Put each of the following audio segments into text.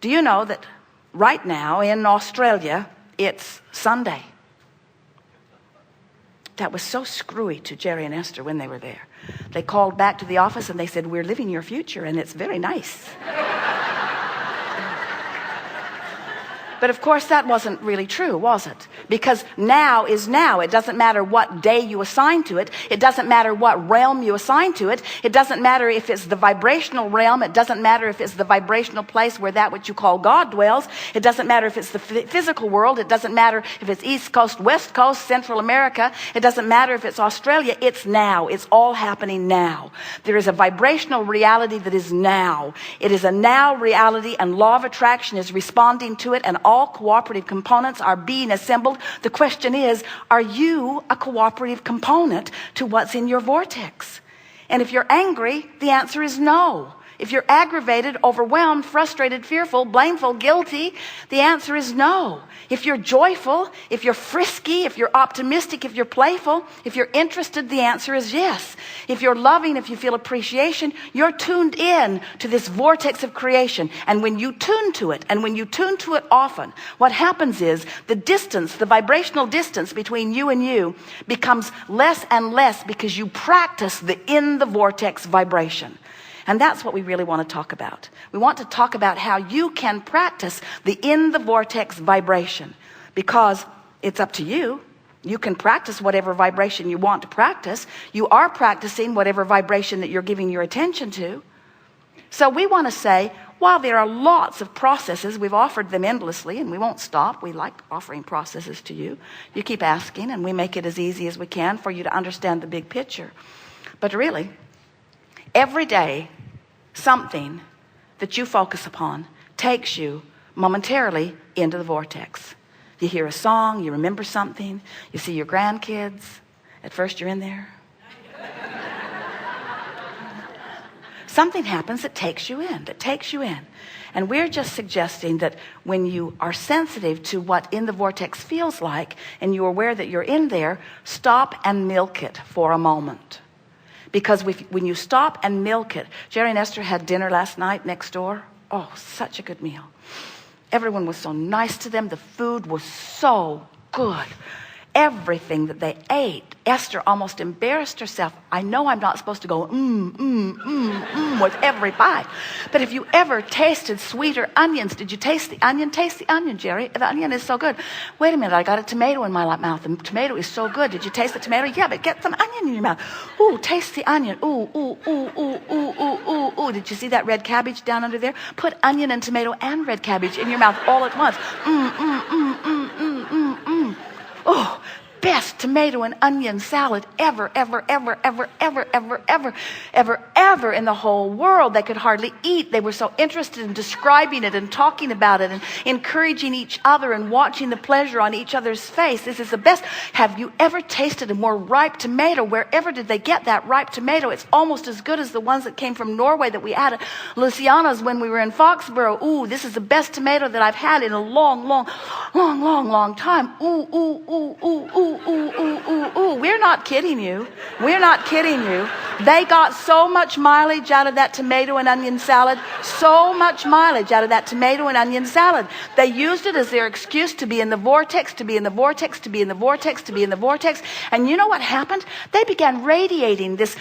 Do you know that right now in Australia, it's Sunday? That was so screwy to Jerry and Esther when they were there. They called back to the office and they said, we're living your future and it's very nice. But of course that wasn't really true, was it? Because now is now. It doesn't matter what day you assign to it. It doesn't matter what realm you assign to it. It doesn't matter if it's the vibrational realm. It doesn't matter if it's the vibrational place where that which you call God dwells. It doesn't matter if it's the physical world. It doesn't matter if it's East Coast, West Coast, Central America. It doesn't matter if it's Australia. It's now. It's all happening now. There is a vibrational reality that is now. It is a now reality, and law of attraction is responding to it, and all cooperative components are being assembled. The question is, are you a cooperative component to what's in your vortex? And if you're angry, the answer is no. If you're aggravated, overwhelmed, frustrated, fearful, blameful, guilty, the answer is no. If you're joyful, if you're frisky, if you're optimistic, if you're playful, if you're interested, the answer is yes. If you're loving, if you feel appreciation, you're tuned in to this vortex of creation. And when you tune to it, and when you tune to it often, what happens is the distance, the vibrational distance between you and you becomes less and less because you practice the in the vortex vibration. And that's what we really want to talk about. We want to talk about how you can practice the in the vortex vibration, because it's up to you. You can practice whatever vibration you want to practice. You are practicing whatever vibration that you're giving your attention to. So we want to say, while there are lots of processes, we've offered them endlessly, and we won't stop. We like offering processes to you. You keep asking, and we make it as easy as we can for you to understand the big picture. But really, every day, something that you focus upon takes you momentarily into the vortex. You hear a song, you remember something, you see your grandkids. At first you're in there. Something happens that takes you in, And we're just suggesting that when you are sensitive to what in the vortex feels like, and you're aware that you're in there, stop and milk it for a moment. Because when you stop and milk it, Jerry and Esther had dinner last night next door. Oh, such a good meal. Everyone was so nice to them. The food was so good. Everything that they ate, Esther almost embarrassed herself. I know I'm not supposed to go with every bite. But if you ever tasted sweeter onions, did you taste the onion? Taste the onion, Jerry. The onion is so good. Wait a minute, I got a tomato in my mouth. The tomato is so good. Did you taste the tomato? Yeah, but get some onion in your mouth. Ooh, taste the onion. Ooh, ooh, ooh, ooh, ooh, ooh, ooh, ooh. Did you see that red cabbage down under there? Put onion and tomato and red cabbage in your mouth all at once. Oh, best tomato and onion salad ever in the whole world. They could hardly eat. They were so interested in describing it and talking about it and encouraging each other and watching the pleasure on each other's face. This is the best. Have you ever tasted a more ripe tomato? Wherever did they get that ripe tomato? It's almost as good as the ones that came from Norway that we had at Luciana's when we were in Foxborough. Ooh, this is the best tomato that I've had in a long time. Ooh, ooh, ooh, ooh, ooh, ooh, ooh, ooh, ooh. We're not kidding you. We're not kidding you. They got so much mileage out of that tomato and onion salad. So much mileage out of that tomato and onion salad. They used it as their excuse to be in the vortex, to be in the vortex, to be in the vortex, to be in the vortex. And you know what happened? They began radiating this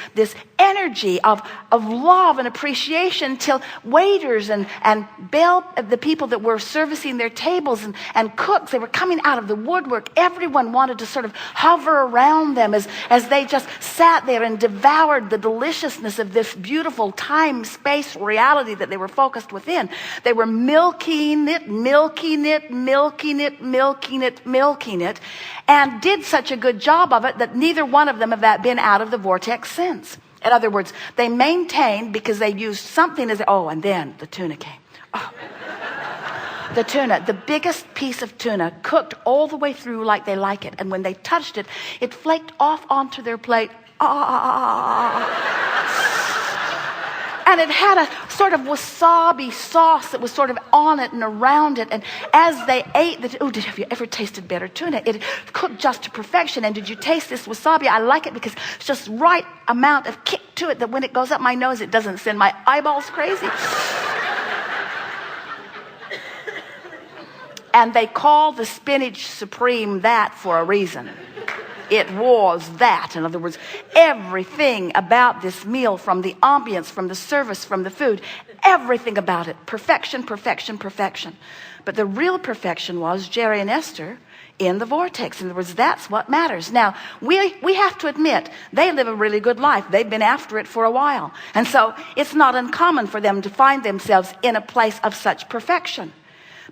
energy of love and appreciation till waiters and the people that were servicing their tables and cooks, they were coming out of the woodwork. Everyone wanted to sort of hover around them as they just sat there and devoured the deliciousness of this beautiful time-space reality that they were focused within. They were milking it, and did such a good job of it that neither one of them have been out of the vortex since. In other words, they maintained because they used something as, and then the tuna came. Oh. The tuna, the biggest piece of tuna, cooked all the way through like they like it. And when they touched it, it flaked off onto their plate. And it had a sort of wasabi sauce that was sort of on it and around it. And as they ate, have you ever tasted better tuna? It cooked just to perfection. And did you taste this wasabi? I like it because it's just right amount of kick to it that when it goes up my nose, it doesn't send my eyeballs crazy. And they call the spinach supreme that for a reason. It was that. In other words, everything about this meal, from the ambience, from the service, from the food, everything about it, perfection, perfection, perfection. But the real perfection was Jerry and Esther in the vortex. In other words, that's what matters. Now, we have to admit, they live a really good life. They've been after it for a while. And so it's not uncommon for them to find themselves in a place of such perfection.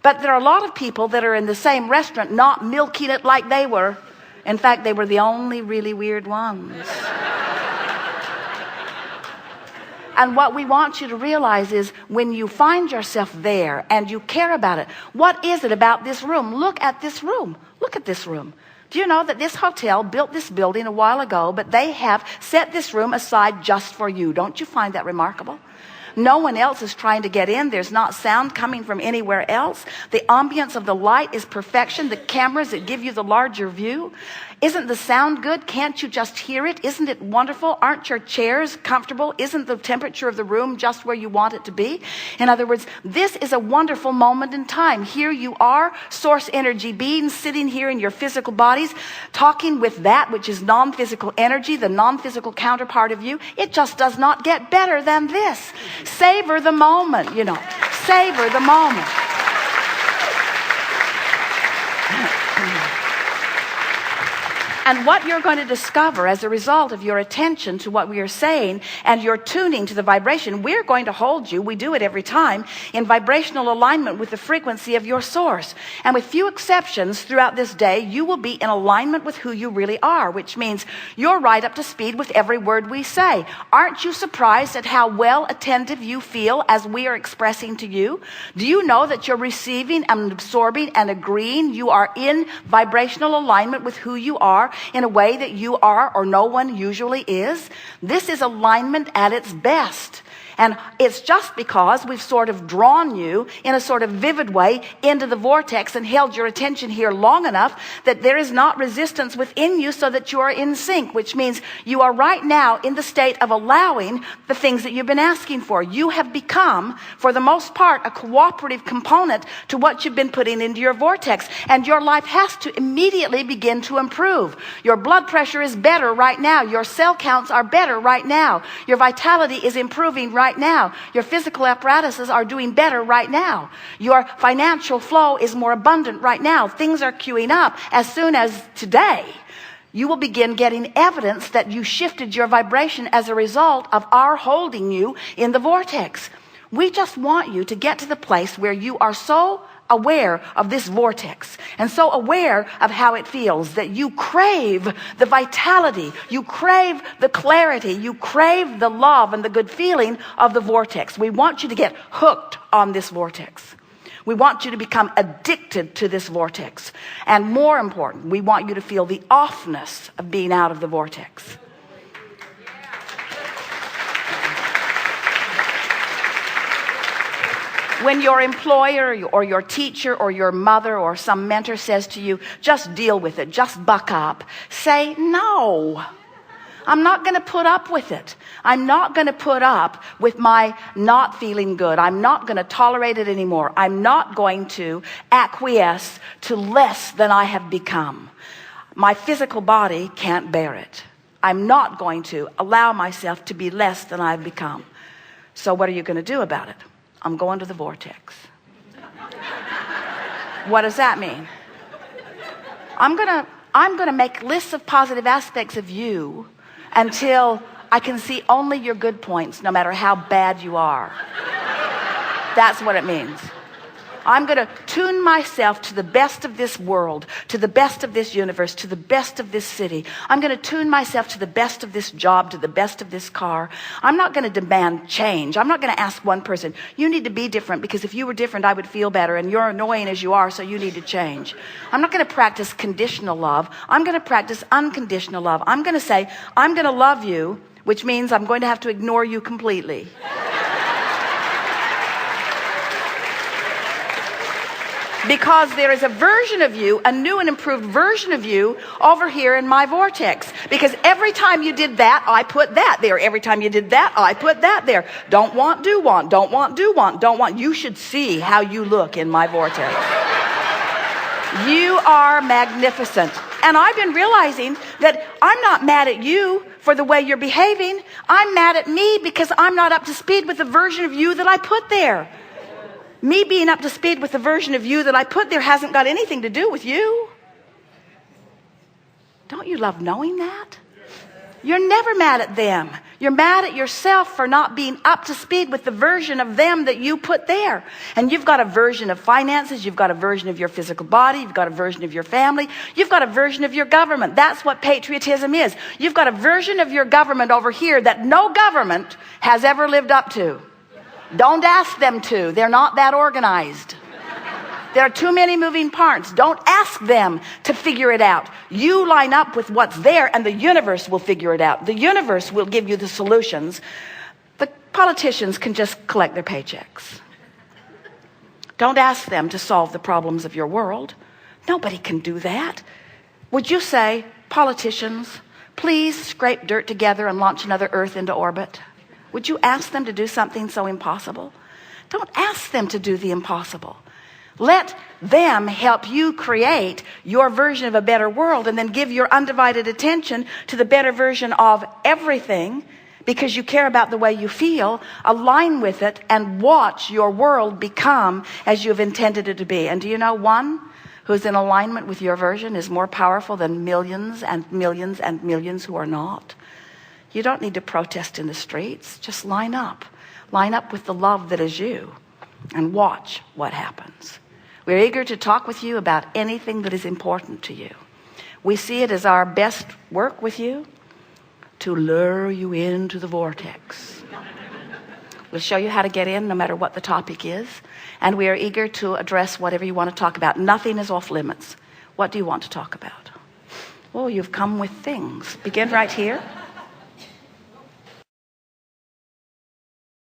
But there are a lot of people that are in the same restaurant not milking it like they were. In fact, they were the only really weird ones. And what we want you to realize is, when you find yourself there and you care about it, what is it about this room? Look at this room. Look at this room. Do you know that this hotel built this building a while ago, but they have set this room aside just for you? Don't you find that remarkable? No one else is trying to get in. There's not sound coming from anywhere else. The ambience of the light is perfection. The cameras that give you the larger view. Isn't the sound good? Can't you just hear it? Isn't it wonderful? Aren't your chairs comfortable? Isn't the temperature of the room just where you want it to be? In other words, this is a wonderful moment in time. Here you are, source energy beings, sitting here in your physical bodies, talking with that which is non-physical energy, the non-physical counterpart of you. It just does not get better than this. Savor the moment, you know. Savor the moment. And what you're going to discover as a result of your attention to what we are saying and your tuning to the vibration, we're going to hold you, we do it every time, in vibrational alignment with the frequency of your source. And with few exceptions throughout this day, you will be in alignment with who you really are, which means you're right up to speed with every word we say. Aren't you surprised at how well attentive you feel as we are expressing to you? Do you know that you're receiving and absorbing and agreeing? You are in vibrational alignment with who you are, in a way that you are or no one usually is. This is alignment at its best. And it's just because we've sort of drawn you in a sort of vivid way into the vortex and held your attention here long enough that there is not resistance within you, so that you are in sync, which means you are right now in the state of allowing the things that you've been asking for. You have become, for the most part, a cooperative component to what you've been putting into your vortex. And your life has to immediately begin to improve. Your blood pressure is better right now. Your cell counts are better right now. Your vitality is improving right now. Your physical apparatuses are doing better right now. Your financial flow is more abundant right now. Things are queuing up. As soon as today, you will begin getting evidence that you shifted your vibration as a result of our holding you in the vortex. We just want you to get to the place where you are so aware of this vortex and so aware of how it feels that you crave the vitality, you crave the clarity, you crave the love and the good feeling of the vortex. We want you to get hooked on this vortex. We want you to become addicted to this vortex. And more important, we want you to feel the offness of being out of the vortex. When your employer or your teacher or your mother or some mentor says to you, just deal with it, just buck up, say, no, I'm not going to put up with it. I'm not going to put up with my not feeling good. I'm not going to tolerate it anymore. I'm not going to acquiesce to less than I have become. My physical body can't bear it. I'm not going to allow myself to be less than I've become. So what are you going to do about it? I'm going to the vortex. What does that mean? I'm gonna make lists of positive aspects of you until I can see only your good points, no matter how bad you are. That's what it means. I'm going to tune myself to the best of this world, to the best of this universe, to the best of this city. I'm going to tune myself to the best of this job, to the best of this car. I'm not going to demand change. I'm not going to ask one person, you need to be different, because if you were different, I would feel better, and you're annoying as you are, so you need to change. I'm not going to practice conditional love. I'm going to practice unconditional love. I'm going to say, I'm going to love you, which means I'm going to have to ignore you completely. Because there is a version of you, a new and improved version of you over here in my vortex. Because every time you did that, I put that there. Every time you did that, I put that there. Don't want, do want, don't want, do want, don't want. You should see how you look in my vortex. You are magnificent. And I've been realizing that I'm not mad at you for the way you're behaving. I'm mad at me because I'm not up to speed with the version of you that I put there. Me being up to speed with the version of you that I put there hasn't got anything to do with you. Don't you love knowing that? You're never mad at them. You're mad at yourself for not being up to speed with the version of them that you put there. And you've got a version of finances. You've got a version of your physical body. You've got a version of your family. You've got a version of your government. That's what patriotism is. You've got a version of your government over here that no government has ever lived up to. Don't ask them to. They're not that organized. There are too many moving parts. Don't ask them to figure it out. You line up with what's there and the universe will figure it out. The universe will give you the solutions. The politicians can just collect their paychecks. Don't ask them to solve the problems of your world. Nobody can do that. Would you say, politicians, please scrape dirt together and launch another Earth into orbit? Would you ask them to do something so impossible? Don't ask them to do the impossible. Let them help you create your version of a better world and then give your undivided attention to the better version of everything because you care about the way you feel. Align with it and watch your world become as you've intended it to be. And do you know, one who's in alignment with your version is more powerful than millions and millions and millions who are not. You don't need to protest in the streets. Just line up. Line up with the love that is you and watch what happens. We're eager to talk with you about anything that is important to you. We see it as our best work with you to lure you into the vortex. We'll show you how to get in no matter what the topic is. And we are eager to address whatever you want to talk about. Nothing is off limits. What do you want to talk about? Oh, you've come with things. Begin right here.